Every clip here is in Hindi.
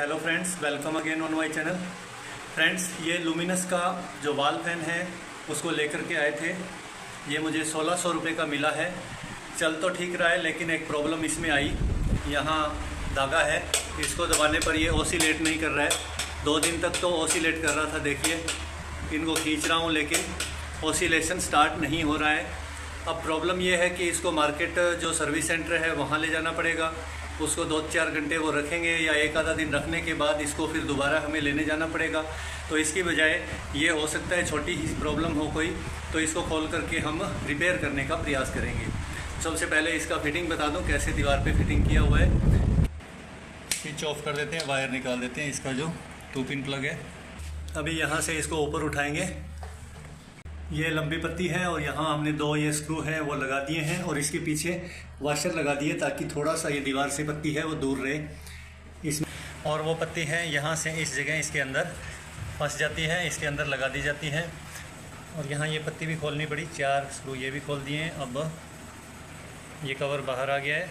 Hello friends, welcome again on my channel. Friends, ये लुमिनस का जो वॉल फैन है उसको लेकर के आए थे। ये मुझे 1600 रुपये का मिला है। चल तो ठीक रहा है, लेकिन एक प्रॉब्लम इसमें आई। यहाँ धागा है, इसको दबाने पर ये ओसिलेट नहीं कर रहा है। 2 दिन तक तो ओसिलेट कर रहा था। देखिए, इनको खींच रहा हूँ लेकिन ओसिलेशन स्टार्ट नहीं हो रहा है। अब प्रॉब्लम ये है कि इसको मार्केट जो सर्विस सेंटर है वहाँ ले जाना पड़ेगा। उसको 2-4 घंटे वो रखेंगे या एक आधा दिन रखने के बाद इसको फिर दोबारा हमें लेने जाना पड़ेगा। तो इसकी बजाय ये हो सकता है छोटी ही प्रॉब्लम हो कोई, तो इसको खोल करके हम रिपेयर करने का प्रयास करेंगे। सबसे पहले इसका फिटिंग बता दूं, कैसे दीवार पे फिटिंग किया हुआ है। स्विच ऑफ कर देते हैं, वायर निकाल देते हैं इसका जो 2 पिन प्लग है। अभी यहाँ से इसको ऊपर उठाएंगे। ये लंबी पत्ती है और यहाँ हमने 2 ये स्क्रू हैं वो लगा दिए हैं और इसके पीछे वाशर लगा दिए ताकि थोड़ा सा ये दीवार से पत्ती है वो दूर रहे इसमें। और वो पत्ती है यहाँ से इस जगह इसके अंदर फंस जाती है, इसके अंदर लगा दी जाती है। और यहाँ ये पत्ती भी खोलनी पड़ी, 4 स्क्रू ये भी खोल दिए हैं। अब ये कवर बाहर आ गया है।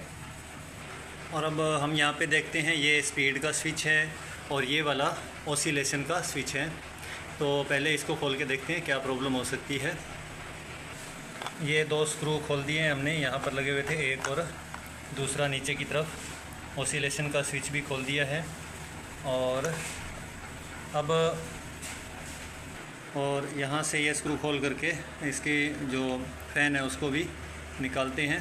और अब हम यहाँ पे देखते हैं, ये स्पीड का स्विच है और ये वाला ओसिलेशन का स्विच है। तो पहले इसको खोल के देखते हैं क्या प्रॉब्लम हो सकती है। ये 2 स्क्रू खोल दिए हैं हमने, यहाँ पर लगे हुए थे, एक और दूसरा नीचे की तरफ। ओसिलेशन का स्विच भी खोल दिया है। और अब यहाँ से ये स्क्रू खोल करके इसके जो फ़ैन है उसको भी निकालते हैं।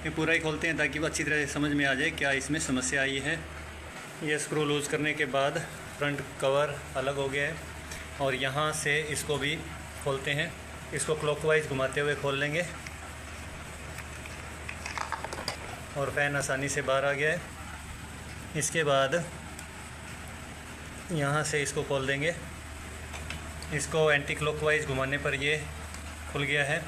ये पूरा ही खोलते हैं ताकि अच्छी तरह से समझ में आ जाए क्या इसमें समस्या आई है। ये स्क्रू लूज़ करने के बाद फ्रंट कवर अलग हो गया है। और यहाँ से इसको भी खोलते हैं। इसको क्लॉकवाइज घुमाते हुए खोल लेंगे और फ़ैन आसानी से बाहर आ गया है। इसके बाद यहाँ से इसको खोल देंगे। इसको एंटी क्लॉकवाइज घुमाने पर ये खुल गया है।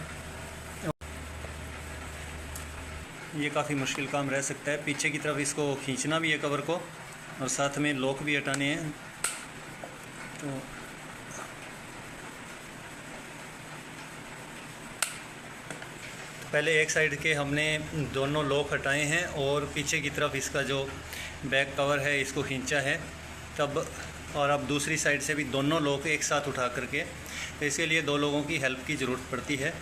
ये काफ़ी मुश्किल काम रह सकता है। पीछे की तरफ इसको खींचना भी है कवर को, और साथ में लॉक भी हटाने हैं। तो पहले एक साइड के हमने दोनों लॉक हटाए हैं और पीछे की तरफ इसका जो बैक कवर है इसको खींचा है तब। और अब दूसरी साइड से भी दोनों लॉक एक साथ उठा करके, तो इसके लिए 2 लोगों की हेल्प की ज़रूरत पड़ती है।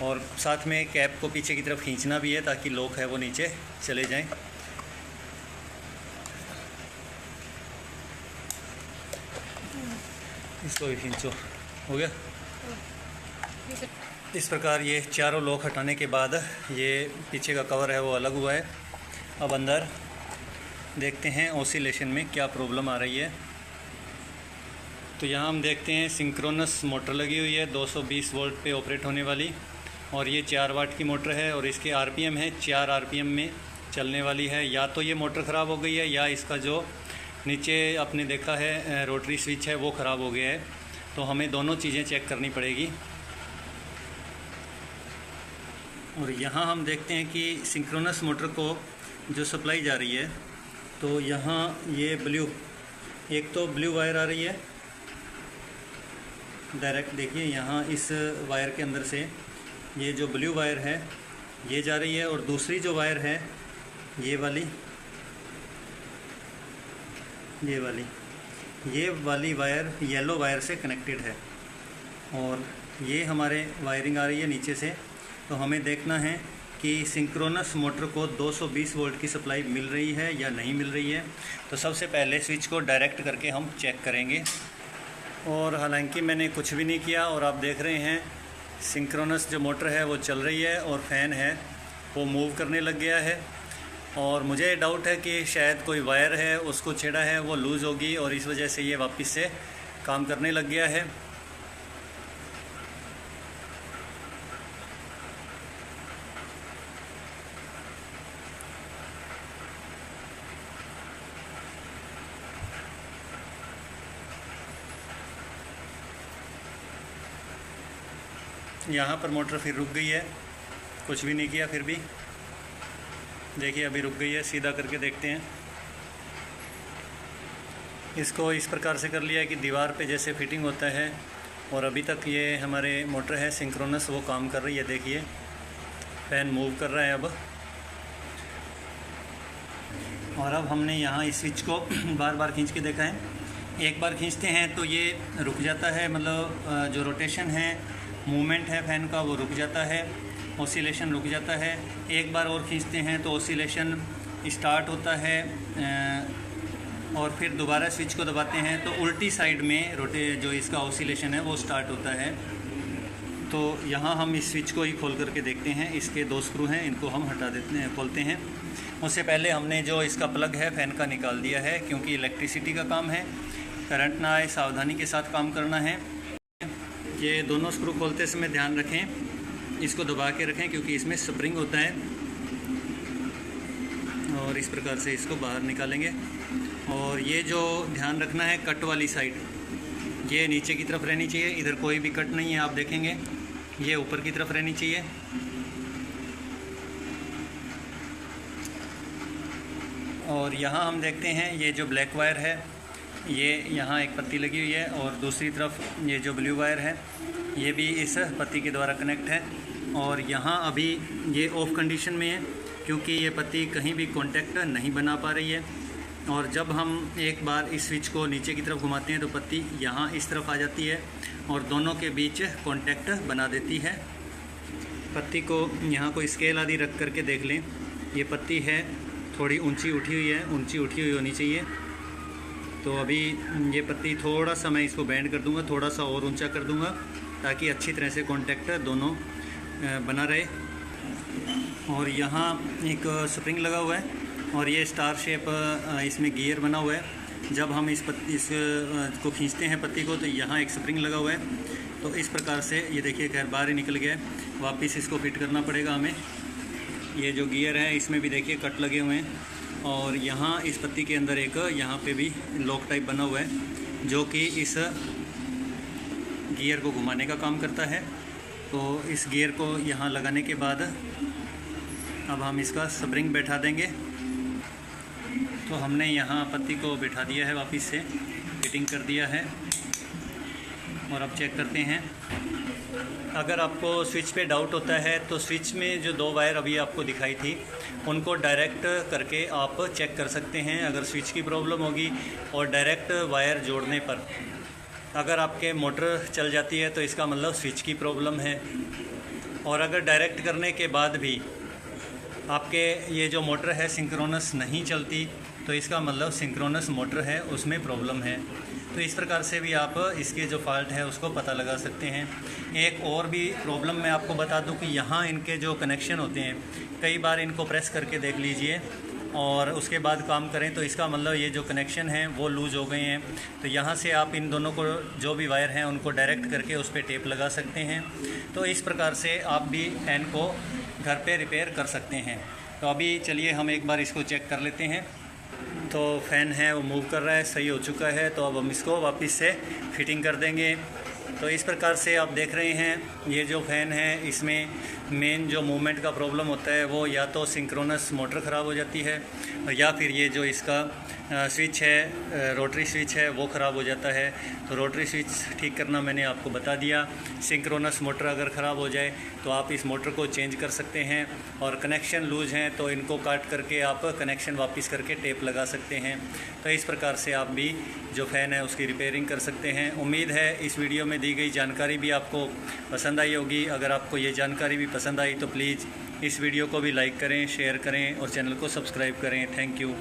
और साथ में कैप को पीछे की तरफ खींचना भी है ताकि लॉक है वो नीचे चले जाएं। इसको भी खींचो, हो गया। इस प्रकार ये चारों लॉक हटाने के बाद ये पीछे का कवर है वो अलग हुआ है। अब अंदर देखते हैं ओसिलेशन में क्या प्रॉब्लम आ रही है। तो यहाँ हम देखते हैं सिंक्रोनस मोटर लगी हुई है 220 वोल्ट पे ऑपरेट होने वाली, और ये 4 वाट की मोटर है। और इसके आरपीएम है 4 आरपीएम में चलने वाली है। या तो ये मोटर ख़राब हो गई है या इसका जो नीचे आपने देखा है रोटरी स्विच है वो ख़राब हो गया है। तो हमें दोनों चीज़ें चेक करनी पड़ेगी। और यहाँ हम देखते हैं कि सिंक्रोनस मोटर को जो सप्लाई जा रही है, तो यहाँ ये एक तो ब्लू वायर आ रही है डायरेक्ट। देखिए यहाँ इस वायर के अंदर से ये जो ब्लू वायर है ये जा रही है, और दूसरी जो वायर है ये वाली वायर येलो वायर से कनेक्टेड है। और ये हमारे वायरिंग आ रही है नीचे से। तो हमें देखना है कि सिंक्रोनस मोटर को 220 वोल्ट की सप्लाई मिल रही है या नहीं मिल रही है। तो सबसे पहले स्विच को डायरेक्ट करके हम चेक करेंगे। और हालांकि मैंने कुछ भी नहीं किया, और आप देख रहे हैं सिंक्रोनस जो मोटर है वो चल रही है और फ़ैन है वो मूव करने लग गया है। और मुझे डाउट है कि शायद कोई वायर है उसको छेड़ा है, वो लूज़ होगी और इस वजह से ये वापस से काम करने लग गया है। यहाँ पर मोटर फिर रुक गई है, कुछ भी नहीं किया फिर भी। देखिए अभी रुक गई है। सीधा करके देखते हैं। इसको इस प्रकार से कर लिया कि दीवार पे जैसे फिटिंग होता है। और अभी तक ये हमारे मोटर है सिंक्रोनस, वो काम कर रही है। देखिए फ़ैन मूव कर रहा है अब। और अब हमने यहाँ इस स्विच को बार बार खींच के देखा है। एक बार खींचते हैं तो ये रुक जाता है, मतलब जो रोटेशन है, मूवमेंट है फ़ैन का, वो रुक जाता है, ऑसिलेशन रुक जाता है। एक बार और खींचते हैं तो ऑसिलेशन स्टार्ट होता है, और फिर दोबारा स्विच को दबाते हैं तो उल्टी साइड में जो इसका ऑसिलेशन है वो स्टार्ट होता है। तो यहाँ हम इस स्विच को ही खोल करके देखते हैं। इसके 2 स्क्रू हैं, इनको हम हटा देते हैं, खोलते हैं। उससे पहले हमने जो इसका प्लग है फ़ैन का निकाल दिया है, क्योंकि इलेक्ट्रिसिटी का काम है, करंट ना आए, सावधानी के साथ काम करना है। ये दोनों स्क्रू खोलते समय ध्यान रखें, इसको दबा के रखें क्योंकि इसमें स्प्रिंग होता है, और इस प्रकार से इसको बाहर निकालेंगे। और ये जो ध्यान रखना है, कट वाली साइड ये नीचे की तरफ रहनी चाहिए, इधर कोई भी कट नहीं है, आप देखेंगे ये ऊपर की तरफ रहनी चाहिए। और यहाँ हम देखते हैं ये जो ब्लैक वायर है, ये यहाँ एक पत्ती लगी हुई है, और दूसरी तरफ ये जो ब्लू वायर है ये भी इस पत्ती के द्वारा कनेक्ट है। और यहाँ अभी ये ऑफ कंडीशन में है क्योंकि ये पत्ती कहीं भी कांटेक्ट नहीं बना पा रही है। और जब हम एक बार इस स्विच को नीचे की तरफ घुमाते हैं तो पत्ती यहाँ इस तरफ आ जाती है और दोनों के बीच कांटेक्ट बना देती है। पत्ती को यहाँ कोई स्केल आदि रख करके देख लें, ये पत्ती है थोड़ी ऊंची उठी हुई है, ऊंची उठी हुई होनी चाहिए। तो अभी ये पत्ती थोड़ा सा मैं इसको बेंड कर दूंगा, थोड़ा सा और ऊंचा कर दूंगा ताकि अच्छी तरह से कांटेक्ट दोनों बना रहे। और यहाँ एक स्प्रिंग लगा हुआ है और ये स्टार शेप इसमें गियर बना हुआ है। जब हम इस को खींचते हैं पत्ती को तो यहाँ एक स्प्रिंग लगा हुआ है। तो इस प्रकार से ये देखिए खैर बाहर ही निकल गया है, वापस इसको फिट करना पड़ेगा हमें। ये जो गियर है इसमें भी देखिए कट लगे हुए हैं, और यहाँ इस पत्ती के अंदर एक यहाँ पे भी लॉक टाइप बना हुआ है जो कि इस गियर को घुमाने का काम करता है। तो इस गियर को यहाँ लगाने के बाद अब हम इसका स्प्रिंग बैठा देंगे। तो हमने यहाँ पत्ती को बिठा दिया है, वापस से फिटिंग कर दिया है। और अब चेक करते हैं। अगर आपको स्विच पे डाउट होता है तो स्विच में जो 2 वायर अभी आपको दिखाई थी उनको डायरेक्ट करके आप चेक कर सकते हैं अगर स्विच की प्रॉब्लम होगी। और डायरेक्ट वायर जोड़ने पर अगर आपके मोटर चल जाती है तो इसका मतलब स्विच की प्रॉब्लम है। और अगर डायरेक्ट करने के बाद भी आपके ये जो मोटर है सिंक्रोनस नहीं चलती तो इसका मतलब सिंक्रोनस मोटर है, उसमें प्रॉब्लम है। तो इस प्रकार से भी आप इसके जो फॉल्ट है उसको पता लगा सकते हैं। एक और भी प्रॉब्लम मैं आपको बता दूं कि यहाँ इनके जो कनेक्शन होते हैं कई बार इनको प्रेस करके देख लीजिए और उसके बाद काम करें तो इसका मतलब ये जो कनेक्शन हैं वो लूज़ हो गए हैं। तो यहाँ से आप इन दोनों को जो भी वायर हैं उनको डायरेक्ट करके उस पर टेप लगा सकते हैं। तो इस प्रकार से आप भी फ़ैन को घर पे रिपेयर कर सकते हैं। तो अभी चलिए हम एक बार इसको चेक कर लेते हैं। तो फ़ैन है वो मूव कर रहा है, सही हो चुका है। तो अब हम इसको वापस से फिटिंग कर देंगे। तो इस प्रकार से आप देख रहे हैं ये जो फ़ैन है इसमें मेन जो मूवमेंट का प्रॉब्लम होता है वो या तो सिंक्रोनस मोटर ख़राब हो जाती है या फिर ये जो इसका स्विच है, रोटरी स्विच है, वो ख़राब हो जाता है। तो रोटरी स्विच ठीक करना मैंने आपको बता दिया। सिंक्रोनस मोटर अगर ख़राब हो जाए तो आप इस मोटर को चेंज कर सकते हैं। और कनेक्शन लूज़ हैं तो इनको काट करके आप कनेक्शन वापस करके टेप लगा सकते हैं। तो इस प्रकार से आप भी जो फ़ैन है उसकी रिपेयरिंग कर सकते हैं। उम्मीद है इस वीडियो में दी गई जानकारी भी आपको पसंद आई होगी। अगर आपको ये जानकारी भी पसंद आई तो प्लीज़ इस वीडियो को भी लाइक करें, शेयर करें और चैनल को सब्सक्राइब करें। Thank you.